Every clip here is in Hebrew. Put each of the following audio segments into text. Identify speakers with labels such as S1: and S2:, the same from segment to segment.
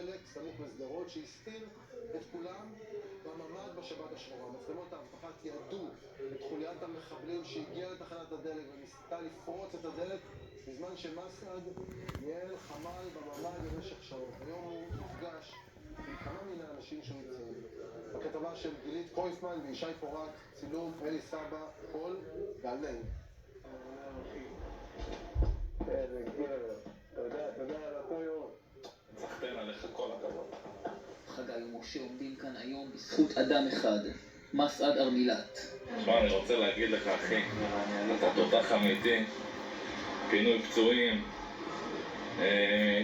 S1: דלק סמוך לשדרות שהסתיר את כולם בממ"ד בשבת השחורה. מצלמות האבטחה תיעדו את חוליית המחבלים שהגיעה לתחנת הדלק וניסתה לפרוץ את הדלק בזמן שמסעד ניהל חמ"ל בממ"ד במשך שעות. היום הוא נפגש עם כמה מן האנשים שהוא הציל. בכתבה של גילית קויפמן וישי פורט, צילום אלי סבא, קול גלנאים. תודה על אותו יום.
S2: צחתן עליך כל הכבוד.
S3: חגי ומשה עומדים כאן היום בזכות אדם אחד, מסעד ארמילת.
S2: תשמע, אני רוצה להגיד לך, אחי, אתה תותח אמיתי, פינוי פצועים,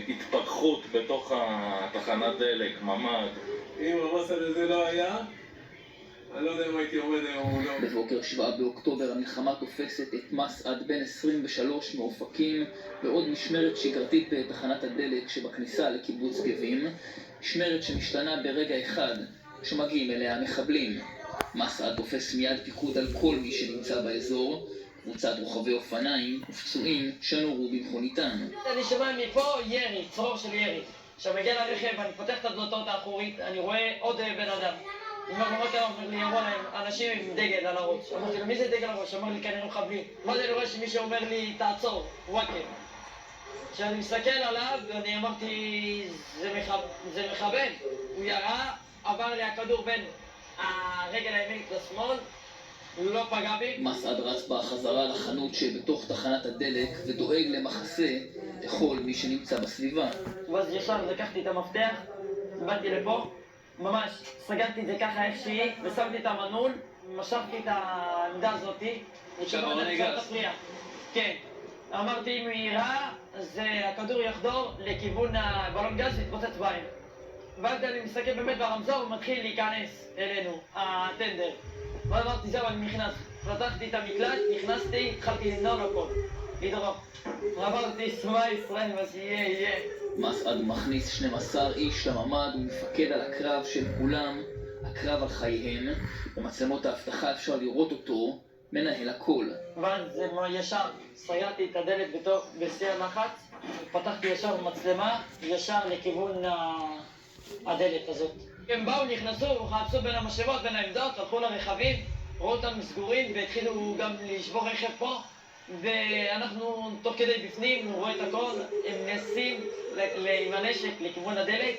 S2: התפתחות בתוך התחנת דלק, ממ"ד.
S4: אם המסעד הזה לא היה, אני לא יודע אם הייתי עומד היום או לא.
S3: בבוקר 7 באוקטובר המלחמה תופסת את מסעד בן 23 מאופקים בעוד משמרת שגרתית בתחנת הדלק שבכניסה לקיבוץ גבים, משמרת שמשתנה ברגע אחד כשמגיעים אליה המחבלים. מסעד תופס מיד פיקוד על כל מי שנמצא באזור, קבוצת רוכבי אופניים ופצועים שנורו במכוניתם.
S5: אני שומע מפה ירי, צרור של ירי. עכשיו מגיע לרכב, אני פותח את הדלתות האחורית, אני רואה עוד בן אדם. הוא אומר לי, אמרו להם, אנשים עם דגל על הראש. אמרתי לו, מי זה דגל על הראש? אמר לי, כנראה מחבלים. ואז אני רואה שמישהו אומר לי, תעצור, וואקר. כשאני מסתכל עליו, אני אמרתי, זה מחבל. הוא ירה, עבר לי הכדור בין הרגל הימינית לשמאל, הוא לא פגע בי.
S3: מסעד רץ בחזרה לחנות שבתוך תחנת הדלק ודואג למחסה לכל מי שנמצא בסביבה.
S5: ואז ישר לקחתי את המפתח, באתי לפה. ממש, סגרתי את זה ככה איפשהי, ושמתי את המנעול, משכתי את העמדה הזאתי.
S3: שעברון הגז.
S5: כן. אמרתי, אם הוא יירה, אז הכדור יחדור לכיוון הבלון גז והתפוצץ בהם. ואז אני מסתכל באמת ברמזור, הוא מתחיל להיכנס אלינו, הטנדר. ואז אמרתי, זהו, אני נכנס. פתחתי את המקלט, נכנסתי, התחלתי לנעול הכל. לדרום. אמרתי, שמע ישראל, מה שיהיה, יהיה.
S3: מסעד מכניס 12 איש לממ"ד ומפקד על הקרב של כולם, הקרב על חייהם. במצלמות האבטחה אפשר לראות אותו, מנהל הכל.
S5: ואז ישר סגרתי את הדלת בשיא הלחץ, פתחתי ישר במצלמה, ישר לכיוון הדלת הזאת. הם באו, נכנסו, חפשו בין המשאבות, בין העמדות, הלכו לרכבים, ראו אותם סגורים והתחילו גם לשבור רכב פה. ואנחנו תוך כדי בפנים, רואה את הכל, הם מנסים עם הנשק לכיוון הדלת,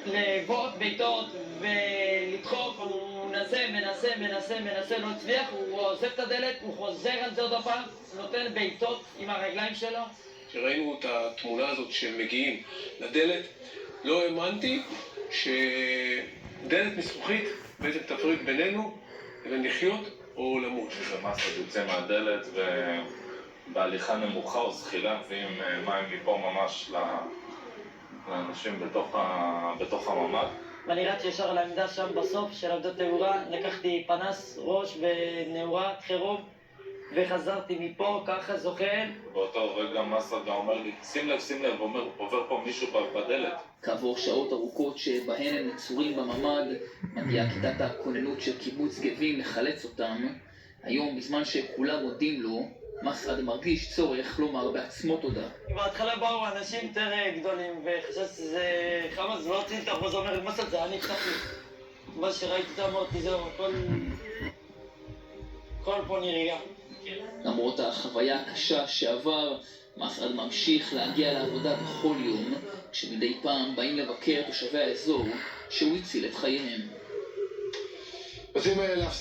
S5: לבעוט בעיטות ולדחוף, הוא מנסה, לא הצליח, הוא עוזב את הדלת, הוא חוזר על זה עוד הפעם, נותן בעיטות עם הרגליים שלו.
S4: כשראינו את התמונה הזאת שהם מגיעים לדלת, לא האמנתי שדלת מזכוכית בעצם תפריד בינינו לבין לחיות או למות.
S2: ומסעד יוצא מהדלת ובהליכה נמוכה או זחילה מביאים מים מפה ממש לאנשים בתוך הממ"ד.
S5: ואני רץ ישר על העמדה שם בסוף של עמדות תאורה, לקחתי פנס ראש ונאורת חירום וחזרתי מפה ככה זוכר.
S2: באותו רגע מסעד אומר לי, שים לב, עובר פה מישהו בדלת.
S3: כעבור שעות ארוכות שבהן הם נצורים בממ"ד, מגיעה כיתת הכוננות של קיבוץ גבים לחלץ אותם. היום, בזמן שכולם מודים לו, מסעד מרגיש צורך לומר בעצמו תודה.
S5: בהתחלה באו אנשים יותר גדולים וחשבתי שזה חמאס ולא רציתי אותם, ואז אומר, מסעד זה אני קצת לי. מה שראיתי אותם אמרתי, זהו, הכל פה נרגע.
S3: למרות החוויה הקשה שעבר, מסעד ממשיך להגיע לעבודה בכל יום, כשמדי פעם באים לבקר תושבי האזור שהוא הציל את חייהם.
S1: יוצאים להפסקה.